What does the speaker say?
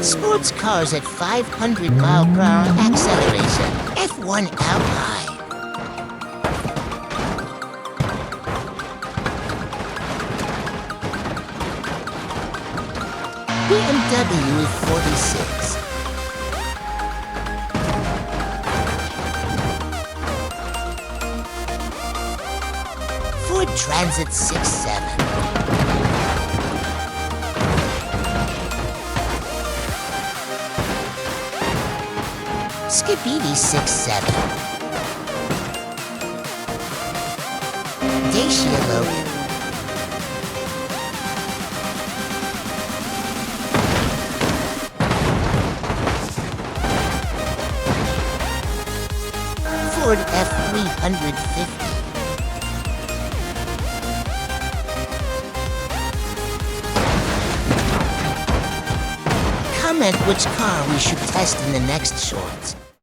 Sports cars at 500 mile per hour acceleration. F1 out high. BMW 46. Ford Transit 67. Skibidi 67. Dacia Logan. Ford F350. Comment which car we should test in the next short.